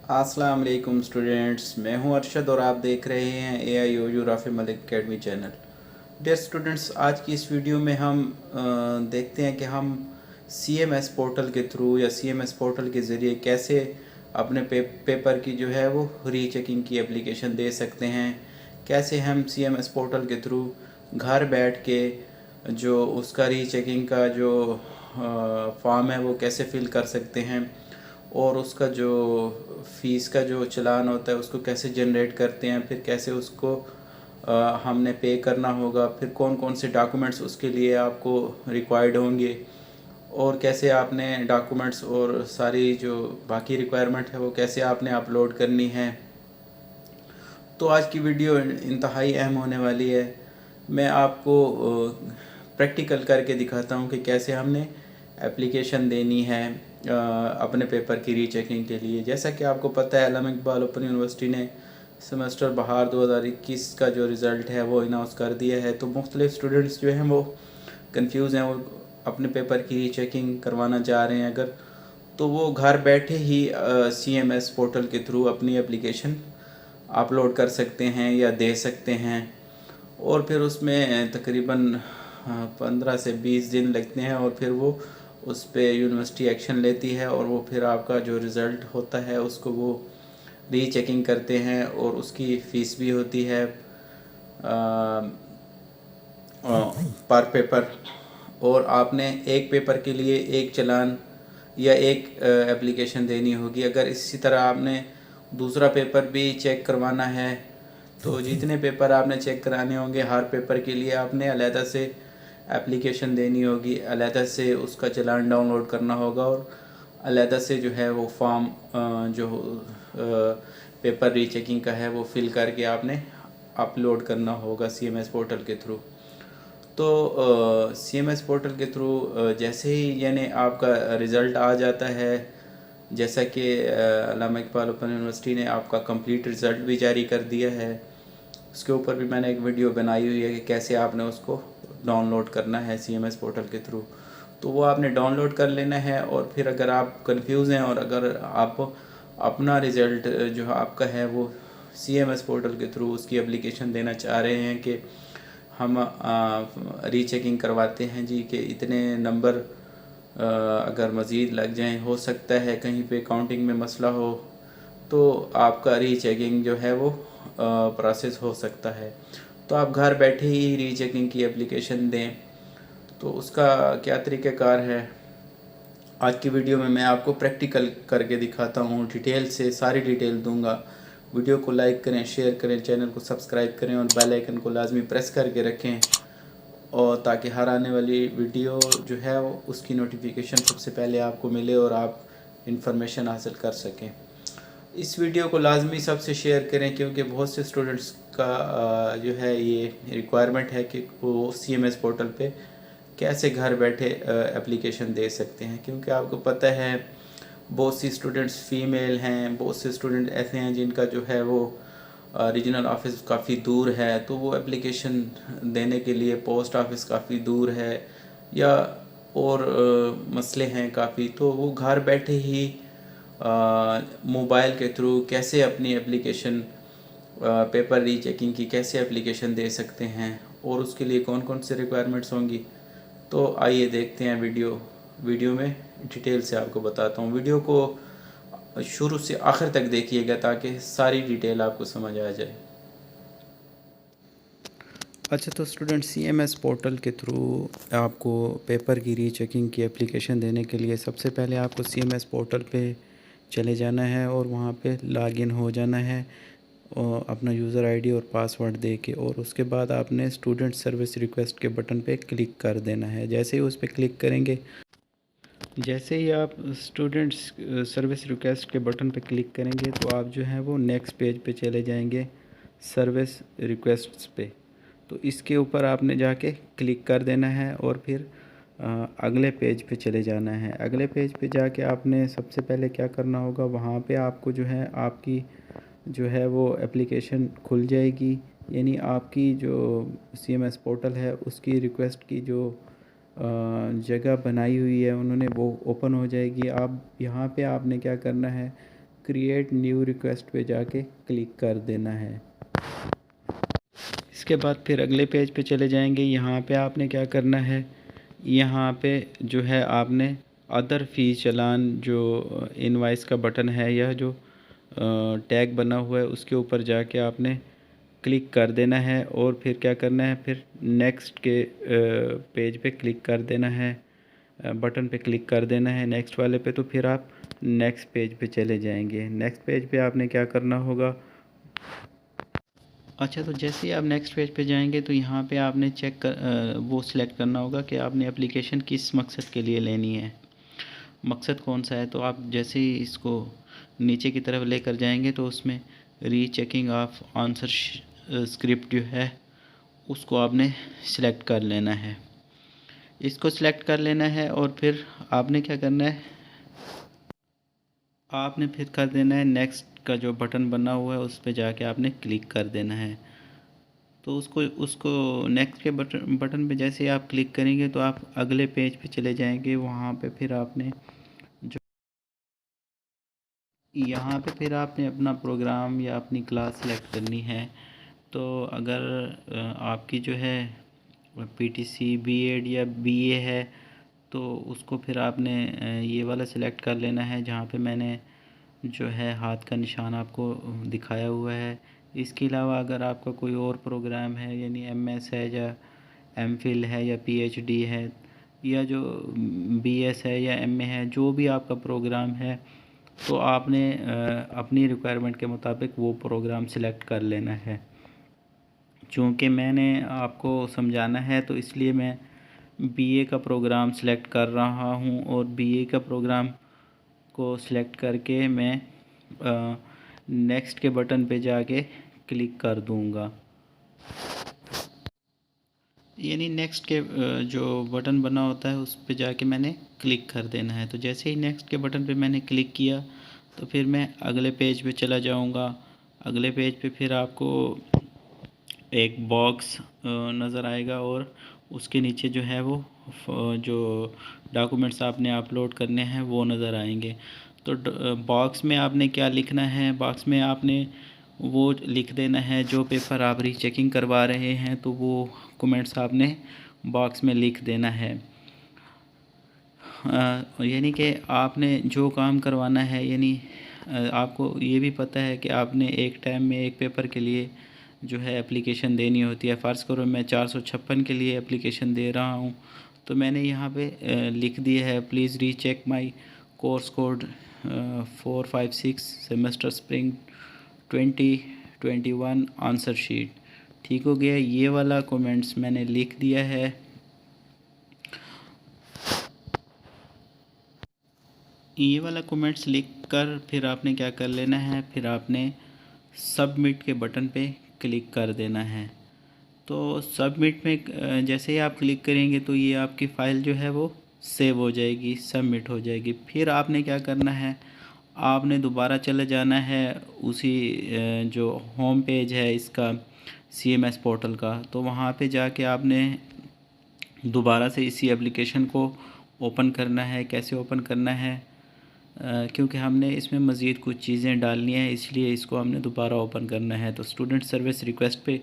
अस्सलाम वालेकुम स्टूडेंट्स, मैं हूं अरशद और आप देख रहे हैं AIOU Rafi Malik academy channel. Dear students, आज की इस वीडियो में हम देखते हैं कि हम CMS पोर्टल के थ्रू या CMS पोर्टल के ज़रिए कैसे अपने पेपर की जो है वो रीचेकिंग की एप्लीकेशन दे सकते हैं। कैसे हम CMS पोर्टल के थ्रू घर बैठ के जो उसका रीचेकिंग का जो फॉर्म है वो कैसे फ़िल कर सकते हैं और उसका जो फ़ीस का जो चालान होता है उसको कैसे जनरेट करते हैं, फिर कैसे उसको हमने पे करना होगा, फिर कौन कौन से डॉक्यूमेंट्स उसके लिए आपको रिक्वायर्ड होंगे और कैसे आपने डॉक्यूमेंट्स और सारी जो बाकी रिक्वायरमेंट है वो कैसे आपने अपलोड करनी है। तो आज की वीडियो इंतहाई अहम होने वाली है। मैं आपको प्रैक्टिकल करके दिखाता हूँ कि कैसे हमने एप्लीकेशन देनी है अपने पेपर की रीचेकिंग के लिए। जैसा कि आपको पता है, अल्लामा इकबाल ओपन यूनिवर्सिटी ने सेमेस्टर बहार 2021 का जो रिज़ल्ट है वो अनाउंस कर दिया है। तो मुख्तलिफ स्टूडेंट्स जो हैं वो कंफ्यूज हैं, वो अपने पेपर की रीचेकिंग करवाना चाह रहे हैं अगर, तो वो घर बैठे ही CMS पोर्टल के थ्रू अपनी एप्लीकेशन अपलोड कर सकते हैं या दे सकते हैं। और फिर उसमें तकरीबन 15 से 20 दिन लगते हैं और फिर वो उस पर यूनिवर्सिटी एक्शन लेती है और वो फिर आपका जो रिज़ल्ट होता है उसको वो रीचेकिंग करते हैं और उसकी फ़ीस भी होती है पर पेपर। और आपने एक पेपर के लिए एक चालान या एक एप्लीकेशन देनी होगी। अगर इसी तरह आपने दूसरा पेपर भी चेक करवाना है तो जितने पेपर आपने चेक कराने होंगे हर पेपर के लिए आपने अलहदा से एप्लीकेशन देनी होगी, अलहदा से उसका चालान डाउनलोड करना होगा और अलहदा से जो है वो फॉर्म जो पेपर रीचेकिंग का है वो फिल करके आपने अपलोड करना होगा CMS पोर्टल के थ्रू। तो CMS पोर्टल के थ्रू जैसे ही यानी आपका रिज़ल्ट आ जाता है, जैसा कि अल्लामा इकबाल ओपन यूनिवर्सिटी ने आपका कंप्लीट रिज़ल्ट भी जारी कर दिया है, उसके ऊपर भी मैंने एक वीडियो बनाई हुई है कि कैसे आपने उसको डाउनलोड करना है CMS पोर्टल के थ्रू। तो वो आपने डाउनलोड कर लेना है और फिर अगर आप कंफ्यूज हैं और अगर आप अपना रिज़ल्ट जो आपका है वो CMS पोर्टल के थ्रू उसकी एप्लीकेशन देना चाह रहे हैं कि हम रीचेकिंग करवाते हैं जी कि इतने नंबर अगर मज़ीद लग जाएं, हो सकता है कहीं पे काउंटिंग में मसला हो, तो आपका रीचेकिंग जो है वो प्रोसेस हो सकता है। तो आप घर बैठे ही रीचेकिंग की एप्लीकेशन दें। तो उसका क्या तरीक़ाकार है, आज की वीडियो में मैं आपको प्रैक्टिकल करके दिखाता हूँ। डिटेल से सारी डिटेल दूंगा। वीडियो को लाइक करें, शेयर करें, चैनल को सब्सक्राइब करें और बेल आइकन को लाजमी प्रेस करके रखें और ताकि हर आने वाली वीडियो जो है उसकी नोटिफिकेशन सबसे पहले आपको मिले और आप इंफॉर्मेशन हासिल कर सकें। इस वीडियो को लाजमी सबसे शेयर करें क्योंकि बहुत से स्टूडेंट्स का जो है ये रिक्वायरमेंट है कि वो CMS पोर्टल पे कैसे घर बैठे एप्लीकेशन दे सकते हैं। क्योंकि आपको पता है बहुत सी स्टूडेंट्स फ़ीमेल हैं, बहुत से स्टूडेंट ऐसे हैं जिनका जो है वो रीजनल ऑफिस काफ़ी दूर है, तो वो एप्लीकेशन देने के लिए पोस्ट ऑफिस काफ़ी दूर है या और मसले हैं काफ़ी, तो वो घर बैठे ही मोबाइल के थ्रू कैसे अपनी एप्लीकेशन पेपर रीचेकिंग की कैसे एप्लीकेशन दे सकते हैं और उसके लिए कौन कौन से रिक्वायरमेंट्स होंगी। तो आइए देखते हैं वीडियो में डिटेल से आपको बताता हूँ। वीडियो को शुरू से आखिर तक देखिएगा ताकि सारी डिटेल आपको समझ आ जाए। अच्छा, तो स्टूडेंट CMS पोर्टल के थ्रू आपको पेपर की रीचेकिंग की एप्लीकेशन देने के लिए सबसे पहले आपको CMS पोर्टल पे चले जाना है और वहाँ पे लॉगिन हो जाना है और अपना यूज़र आईडी और पासवर्ड दे के, और उसके बाद आपने स्टूडेंट सर्विस रिक्वेस्ट के बटन पे क्लिक कर देना है। जैसे ही उस पर क्लिक करेंगे, जैसे ही आप स्टूडेंट्स सर्विस रिक्वेस्ट के बटन पे क्लिक करेंगे तो आप जो है वो नेक्स्ट पेज पे चले जाएंगे सर्विस रिक्वेस्ट्स पे। तो इसके ऊपर आपने जाके क्लिक कर देना है और फिर अगले पेज पे चले जाना है। अगले पेज पे जाके आपने सबसे पहले क्या करना होगा, वहाँ पे आपको जो है आपकी जो है वो एप्लीकेशन खुल जाएगी, यानी आपकी जो CMS पोर्टल है उसकी रिक्वेस्ट की जो जगह बनाई हुई है उन्होंने वो ओपन हो जाएगी। आप यहाँ पे आपने क्या करना है, क्रिएट न्यू रिक्वेस्ट पे जाके क्लिक कर देना है। इसके बाद फिर अगले पेज पे चले जाएंगे। यहाँ पे आपने क्या करना है, यहाँ पे जो है आपने अदर फ़ी चालान जो इनवाइस का बटन है या जो टैग बना हुआ है उसके ऊपर जाके आपने क्लिक कर देना है और फिर क्या करना है, फिर नेक्स्ट के पेज पे क्लिक कर देना है, बटन पे क्लिक कर देना है नेक्स्ट वाले पे। तो फिर आप नेक्स्ट पेज पे चले जाएंगे। नेक्स्ट पेज पे आपने क्या करना होगा, अच्छा तो जैसे ही आप नेक्स्ट पेज पे जाएंगे तो यहाँ पे आपने वो सिलेक्ट करना होगा कि आपने एप्लीकेशन किस मकसद के लिए लेनी है, मकसद कौन सा है। तो आप जैसे ही इसको नीचे की तरफ लेकर जाएंगे तो उसमें रीचेकिंग ऑफ आंसर स्क्रिप्ट जो है उसको आपने सिलेक्ट कर लेना है। इसको सिलेक्ट कर लेना है और फिर आपने क्या करना है, आपने फिर कर देना है नेक्स्ट का जो बटन बना हुआ है उस पर जाके आपने क्लिक कर देना है। तो उसको उसको नेक्स्ट के बटन पे जैसे आप क्लिक करेंगे तो आप अगले पेज पे चले जाएंगे। वहाँ पे फिर आपने जो यहाँ पे फिर आपने अपना प्रोग्राम या अपनी क्लास सेलेक्ट करनी है। तो अगर आपकी जो है पीटीसी बीएड या बीए है तो उसको फिर आपने ये वाला सेलेक्ट कर लेना है जहाँ पे मैंने जो है हाथ का निशान आपको दिखाया हुआ है। इसके अलावा अगर आपका कोई और प्रोग्राम है यानी एमएस है या एमफिल है या पीएचडी है या जो बीएस है या एमए है, जो भी आपका प्रोग्राम है तो आपने अपनी रिक्वायरमेंट के मुताबिक वो प्रोग्राम सिलेक्ट कर लेना है। चूँकि मैंने आपको समझाना है तो इसलिए मैं बीए का प्रोग्राम सिलेक्ट कर रहा हूँ और बीए का प्रोग्राम को सिलेक्ट करके मैं नेक्स्ट के बटन पे जाके क्लिक कर दूँगा। यानी नेक्स्ट के जो बटन बना होता है उस पे जाके मैंने क्लिक कर देना है। तो जैसे ही नेक्स्ट के बटन पे मैंने क्लिक किया तो फिर मैं अगले पेज पे चला जाऊँगा। अगले पेज पे फिर आपको एक बॉक्स नज़र आएगा और उसके नीचे जो है वो जो डॉक्यूमेंट्स आपने अपलोड करने हैं वो नज़र आएंगे। तो बॉक्स में आपने क्या लिखना है, बॉक्स में आपने वो लिख देना है जो पेपर आप रीचेकिंग करवा रहे हैं, तो वो कमेंट्स आपने बॉक्स में लिख देना है। यानी कि आपने जो काम करवाना है, यानी आपको ये भी पता है कि आपने एक टाइम में एक पेपर के लिए जो है एप्लीकेशन देनी होती है। फ़र्ज़ करो मैं 456 के लिए एप्लीकेशन दे रहा हूँ तो मैंने यहाँ पे लिख दिया है please recheck my course code 456 semester spring 2021 answer sheet. ठीक हो गया, ये वाला कमेंट्स मैंने लिख दिया है। ये वाला कमेंट्स लिख कर फिर आपने क्या कर लेना है, फिर आपने सबमिट के बटन पे क्लिक कर देना है। तो सबमिट में जैसे ही आप क्लिक करेंगे तो ये आपकी फ़ाइल जो है वो सेव हो जाएगी, सबमिट हो जाएगी। फिर आपने क्या करना है, आपने दोबारा चले जाना है उसी जो होम पेज है इसका CMS पोर्टल का, तो वहाँ पे जाके आपने दोबारा से इसी एप्लीकेशन को ओपन करना है। कैसे ओपन करना है, क्योंकि हमने इसमें मज़ीद कुछ चीज़ें डालनी है इसलिए इसको हमने दोबारा ओपन करना है। तो स्टूडेंट सर्विस रिक्वेस्ट पे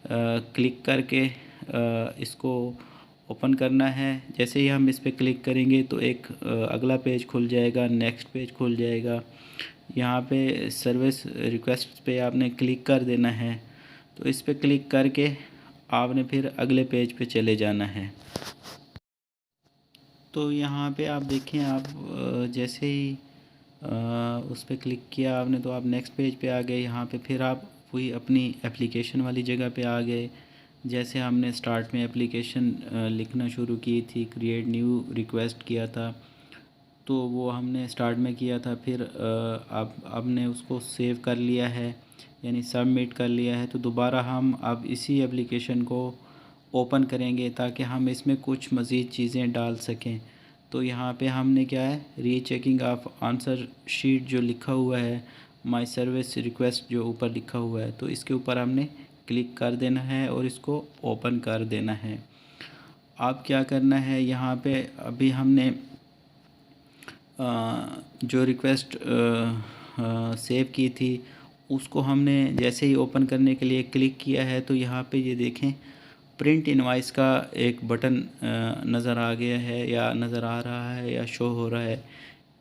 क्लिक करके इसको ओपन करना है। जैसे ही हम इस पर क्लिक करेंगे तो एक अगला पेज खुल जाएगा, नेक्स्ट पेज खुल जाएगा। यहाँ पे सर्विस रिक्वेस्ट पे आपने क्लिक कर देना है। तो इस पे क्लिक करके आपने फिर अगले पेज पे चले जाना है। तो यहाँ पे आप देखें, आप जैसे ही उस पर क्लिक किया आपने तो आप नेक्स्ट पेज पे आ गए। यहाँ पे फिर आप वही अपनी एप्लीकेशन वाली जगह पे आ गए। जैसे हमने स्टार्ट में एप्लीकेशन लिखना शुरू की थी, क्रिएट न्यू रिक्वेस्ट किया था तो वो हमने स्टार्ट में किया था। फिर अब आपने उसको सेव कर लिया है यानी सबमिट कर लिया है। तो दोबारा हम अब इसी एप्लीकेशन को ओपन करेंगे ताकि हम इसमें कुछ मज़ीद चीज़ें डाल सकें। तो यहाँ पे हमने क्या है, रीचेकिंग ऑफ आंसर शीट जो लिखा हुआ है, माय सर्विस रिक्वेस्ट जो ऊपर लिखा हुआ है, तो इसके ऊपर हमने क्लिक कर देना है और इसको ओपन कर देना है। अब क्या करना है, यहाँ पे अभी हमने जो रिक्वेस्ट सेव की थी उसको हमने जैसे ही ओपन करने के लिए क्लिक किया है तो यहाँ पे ये देखें प्रिंट इनवाइस का एक बटन नज़र आ गया है या नज़र आ रहा है या शो हो रहा है।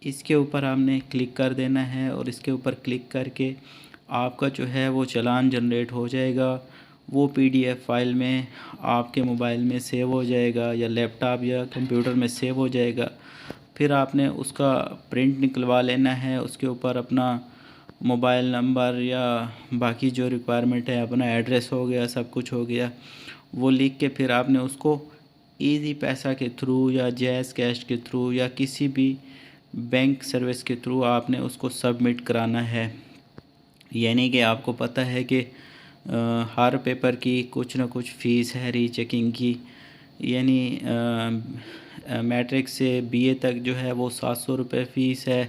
इसके ऊपर आपने क्लिक कर देना है और इसके ऊपर क्लिक करके आपका जो है वो चालान जनरेट हो जाएगा। वो पीडीएफ फाइल में आपके मोबाइल में सेव हो जाएगा या लैपटॉप या कंप्यूटर में सेव हो जाएगा। फिर आपने उसका प्रिंट निकलवा लेना है, उसके ऊपर अपना मोबाइल नंबर या बाकी जो रिक्वायरमेंट है, अपना एड्रेस हो गया, सब कुछ हो गया, वो लिख के फिर आपने उसको इजी पैसा के थ्रू या जैज़ कैश के थ्रू या किसी भी बैंक सर्विस के थ्रू आपने उसको सबमिट कराना है। यानी कि आपको पता है कि हर पेपर की कुछ ना कुछ फ़ीस है रीचेकिंग की। यानी मैट्रिक से बीए तक जो है वो 700 रुपये फ़ीस है,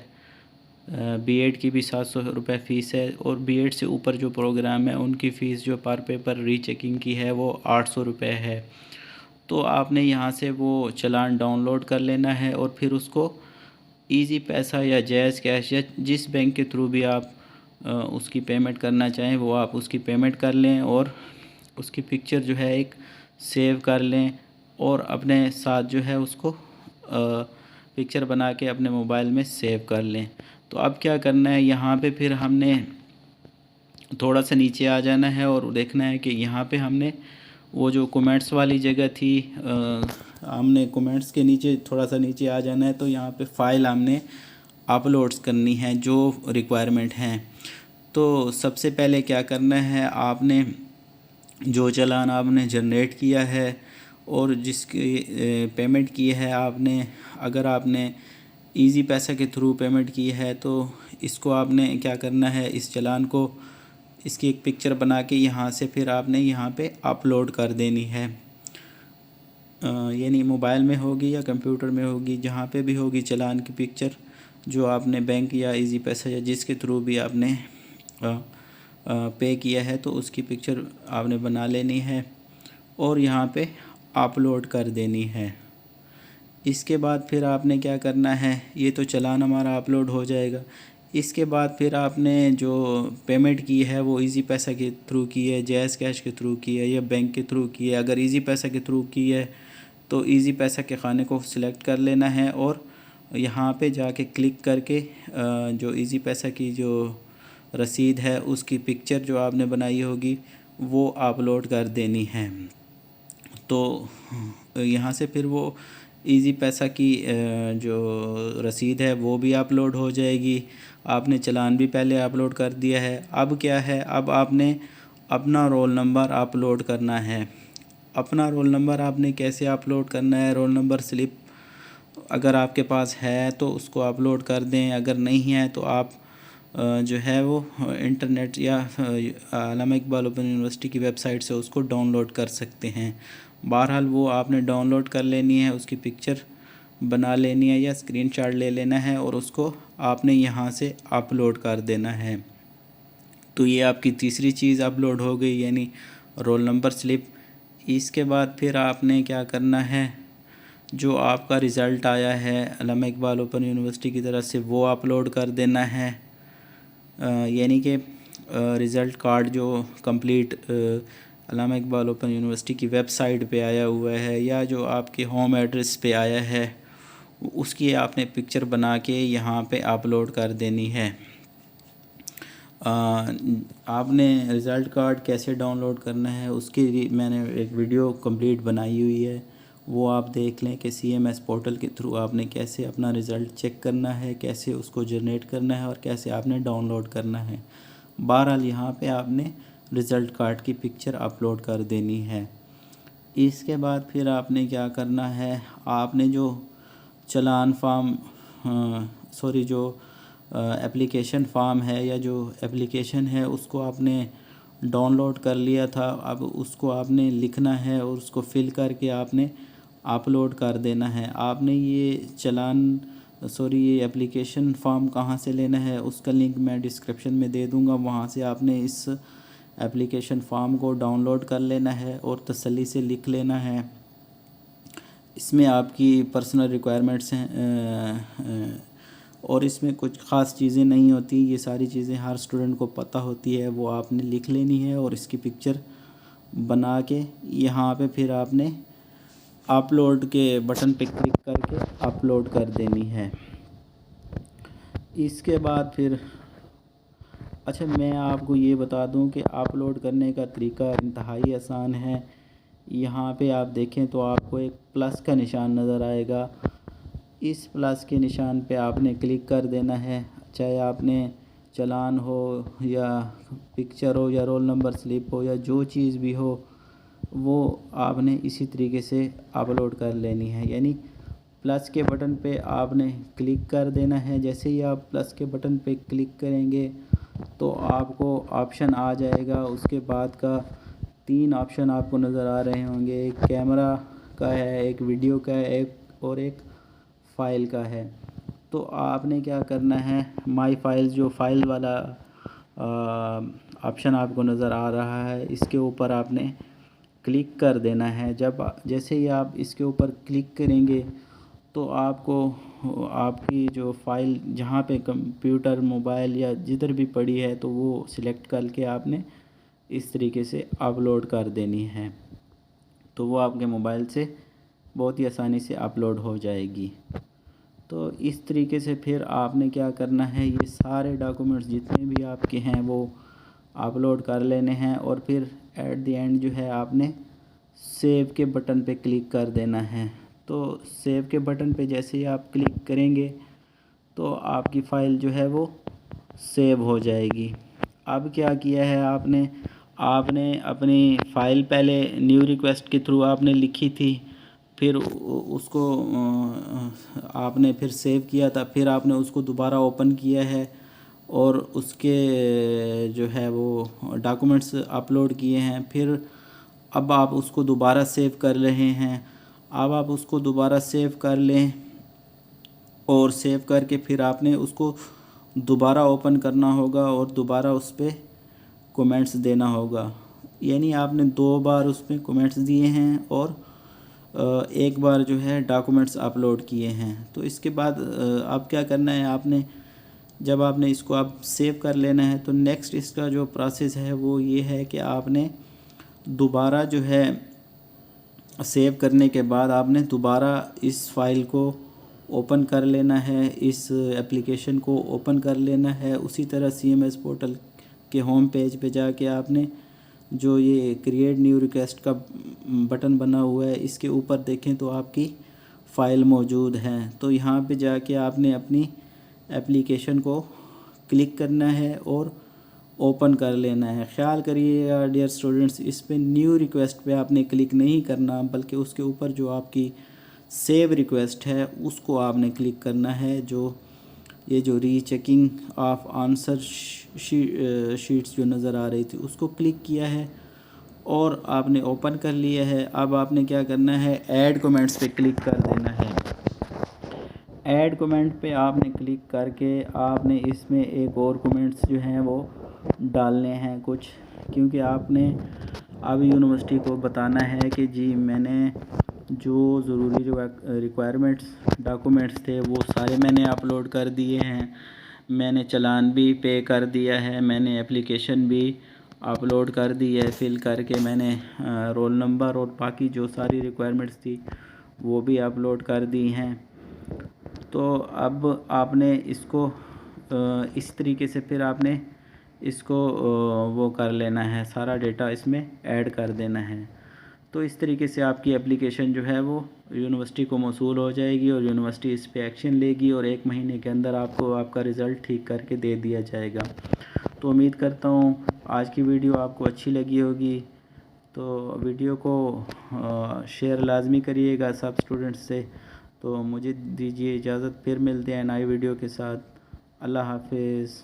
बीएड की भी 700 रुपये फ़ीस है और बीएड से ऊपर जो प्रोग्राम है उनकी फ़ीस जो पर पेपर रीचेकिंग की है वो 800 रुपये है। तो आपने यहाँ से वो चालान डाउनलोड कर लेना है और फिर उसको इजी पैसा या जैज़ कैश या जिस बैंक के थ्रू भी आप उसकी पेमेंट करना चाहें वो आप उसकी पेमेंट कर लें और उसकी पिक्चर जो है एक सेव कर लें और अपने साथ जो है उसको पिक्चर बना के अपने मोबाइल में सेव कर लें। तो अब क्या करना है, यहाँ पे फिर हमने थोड़ा सा नीचे आ जाना है और देखना है कि यहाँ पे हमने वो जो कमेंट्स वाली जगह थी, हमने कमेंट्स के नीचे थोड़ा सा नीचे आ जाना है। तो यहाँ पे फ़ाइल हमने अपलोड्स करनी है जो रिक्वायरमेंट हैं। तो सबसे पहले क्या करना है, आपने जो चालान आपने जनरेट किया है और जिसकी पेमेंट की है आपने, अगर आपने इजी पैसा के थ्रू पेमेंट की है तो इसको आपने क्या करना है, इस चालान को इसकी एक पिक्चर बना के यहाँ से फिर आपने यहाँ पे अपलोड कर देनी है। यानी मोबाइल में होगी या कंप्यूटर में होगी, जहाँ पे भी होगी चालान की पिक्चर जो आपने बैंक या इजी पैसा या जिसके थ्रू भी आपने पे किया है तो उसकी पिक्चर आपने बना लेनी है और यहाँ पे अपलोड कर देनी है। इसके बाद फिर आपने क्या करना है, ये तो चालान हमारा अपलोड हो जाएगा। इसके बाद फिर आपने जो पेमेंट की है वो इजी पैसा के थ्रू की है, जैज़ कैश के थ्रू की है या बैंक के थ्रू की है। अगर इजी पैसा के थ्रू की है तो इजी पैसा के खाने को सिलेक्ट कर लेना है और यहाँ पे जाके क्लिक करके जो इजी पैसा की जो रसीद है उसकी पिक्चर जो आपने बनाई होगी वो अपलोड कर देनी है। तो यहाँ से फिर वो इजी पैसा की जो रसीद है वो भी अपलोड हो जाएगी। आपने चालान भी पहले अपलोड कर दिया है। अब क्या है, अब आपने अपना रोल नंबर अपलोड करना है। अपना रोल नंबर आपने कैसे अपलोड करना है, रोल नंबर स्लिप अगर आपके पास है तो उसको अपलोड कर दें, अगर नहीं है तो आप जो है वो इंटरनेट या अल्लामा इकबाल ओपन यूनिवर्सिटी की वेबसाइट से उसको डाउनलोड कर सकते हैं। बहरहाल वो आपने डाउनलोड कर लेनी है, उसकी पिक्चर बना लेनी है या स्क्रीनशॉट ले लेना है और उसको आपने यहाँ से अपलोड कर देना है। तो ये आपकी तीसरी चीज़ अपलोड हो गई, यानी रोल नंबर स्लिप। इसके बाद फिर आपने क्या करना है, जो आपका रिज़ल्ट आया है अल्लामा इकबाल ओपन यूनिवर्सिटी की तरफ से वो अपलोड कर देना है। यानी कि रिज़ल्ट कार्ड जो कंप्लीट अल्लामा इकबाल ओपन यूनिवर्सिटी की वेबसाइट पे आया हुआ है या जो आपके होम एड्रेस पे आया है उसकी आपने पिक्चर बना के यहाँ पे अपलोड कर देनी है। आपने रिज़ल्ट कार्ड कैसे डाउनलोड करना है उसकी मैंने एक वीडियो कंप्लीट बनाई हुई है, वो आप देख लें कि CMS पोर्टल के थ्रू आपने कैसे अपना रिज़ल्ट चेक करना है, कैसे उसको जनरेट करना है और कैसे आपने डाउनलोड करना है। बहरहाल यहाँ पे आपने रिज़ल्ट कार्ड की पिक्चर अपलोड कर देनी है। इसके बाद फिर आपने क्या करना है, आपने जो चालान फार्म जो एप्लीकेशन फार्म है या जो एप्लीकेशन है उसको आपने डाउनलोड कर लिया था, अब उसको आपने लिखना है और उसको फिल करके आपने अपलोड कर देना है। आपने ये ये एप्लीकेशन फॉर्म कहाँ से लेना है उसका लिंक मैं डिस्क्रिप्शन में दे दूँगा, वहाँ से आपने इस एप्लीकेशन फॉर्म को डाउनलोड कर लेना है और तसल्ली से लिख लेना है। इसमें आपकी पर्सनल रिक्वायरमेंट्स हैं और इसमें कुछ ख़ास चीज़ें नहीं होती, ये सारी चीज़ें हर स्टूडेंट को पता होती है, वो आपने लिख लेनी है और इसकी पिक्चर बना के यहाँ पे फिर आपने अपलोड के बटन पे क्लिक करके अपलोड कर देनी है। इसके बाद फिर अच्छा मैं आपको ये बता दूं कि अपलोड करने का तरीका इंतहाई आसान है। यहाँ पे आप देखें तो आपको एक प्लस का निशान नज़र आएगा, इस प्लस के निशान पे आपने क्लिक कर देना है। चाहे आपने चालान हो या पिक्चर हो या रोल नंबर स्लिप हो या जो चीज़ भी हो, वो आपने इसी तरीके से अपलोड कर लेनी है। यानी प्लस के बटन पे आपने क्लिक कर देना है। जैसे ही आप प्लस के बटन पे क्लिक करेंगे तो आपको ऑप्शन आ जाएगा। उसके बाद का 3 ऑप्शन आपको नज़र आ रहे होंगे, एक कैमरा का है, एक वीडियो का है, एक फ़ाइल का है। तो आपने क्या करना है, माई फाइल्स जो फ़ाइल वाला ऑप्शन आपको नज़र आ रहा है, इसके ऊपर आपने क्लिक कर देना है। जैसे ही आप इसके ऊपर क्लिक करेंगे तो आपको आपकी जो फ़ाइल जहाँ पे कंप्यूटर मोबाइल या जिधर भी पड़ी है तो वो सिलेक्ट करके आपने इस तरीके से अपलोड कर देनी है। तो वो आपके मोबाइल से बहुत ही आसानी से अपलोड हो जाएगी। तो इस तरीके से फिर आपने क्या करना है, ये सारे डॉक्यूमेंट्स जितने भी आपके हैं वो अपलोड कर लेने हैं और फिर एट द एंड जो है आपने सेव के बटन पे क्लिक कर देना है। तो सेव के बटन पे जैसे ही आप क्लिक करेंगे तो आपकी फ़ाइल जो है वो सेव हो जाएगी। अब क्या किया है आपने अपनी फ़ाइल पहले न्यू रिक्वेस्ट के थ्रू आपने लिखी थी, फिर उसको आपने फिर सेव किया था, फिर आपने उसको दोबारा ओपन किया है और उसके जो है वो डॉक्यूमेंट्स अपलोड किए हैं। फिर अब आप उसको दोबारा सेव कर रहे हैं। अब आप उसको दोबारा सेव कर लें और सेव करके फिर आपने उसको दोबारा ओपन करना होगा और दोबारा उस पर कमेंट्स देना होगा। यानी आपने 2 बार उस पर कमेंट्स दिए हैं और एक बार जो है डॉक्यूमेंट्स अपलोड किए हैं। तो इसके बाद अब क्या करना है, जब आपने इसको आप सेव कर लेना है तो नेक्स्ट इसका जो प्रोसेस है वो ये है कि आपने दोबारा जो है सेव करने के बाद आपने दोबारा इस फ़ाइल को ओपन कर लेना है, इस एप्लीकेशन को ओपन कर लेना है। उसी तरह CMS पोर्टल के होम पेज पे जाके आपने जो ये क्रिएट न्यू रिक्वेस्ट का बटन बना हुआ है, इसके ऊपर देखें तो आपकी फ़ाइल मौजूद है। तो यहाँ पे जाके आपने अपनी एप्लीकेशन को क्लिक करना है और ओपन कर लेना है। ख्याल करिएगा डियर स्टूडेंट्स, इस पे न्यू रिक्वेस्ट पे आपने क्लिक नहीं करना, बल्कि उसके ऊपर जो आपकी सेव रिक्वेस्ट है उसको आपने क्लिक करना है। ये जो रीचेकिंग ऑफ आंसर शीट्स जो नज़र आ रही थी उसको क्लिक किया है और आपने ओपन कर लिया है। अब आपने क्या करना है, ऐड कमेंट्स पे क्लिक कर देना है। ऐड कमेंट पे आपने क्लिक करके आपने इसमें एक और कमेंट्स जो हैं वो डालने हैं कुछ, क्योंकि आपने अब यूनिवर्सिटी को बताना है कि जी मैंने जो ज़रूरी जो रिक्वायरमेंट्स डॉक्यूमेंट्स थे वो सारे मैंने अपलोड कर दिए हैं, मैंने चालान भी पे कर दिया है, मैंने एप्लीकेशन भी अपलोड कर दी है फिल करके, मैंने रोल नंबर और बाकी जो सारी रिक्वायरमेंट्स थी वो भी अपलोड कर दी हैं। तो अब आपने इसको इस तरीके से फिर आपने इसको वो कर लेना है, सारा डेटा इसमें ऐड कर देना है। तो इस तरीके से आपकी एप्लीकेशन जो है वो यूनिवर्सिटी को मौसूल हो जाएगी और यूनिवर्सिटी इस पे एक्शन लेगी और 1 महीने के अंदर आपको आपका रिज़ल्ट ठीक करके दे दिया जाएगा। तो उम्मीद करता हूँ आज की वीडियो आपको अच्छी लगी होगी। तो वीडियो को शेयर लाजमी करिएगा सब स्टूडेंट्स से। तो मुझे दीजिए इजाज़त, फिर मिलते हैं नई वीडियो के साथ। अल्लाह हाफिज़।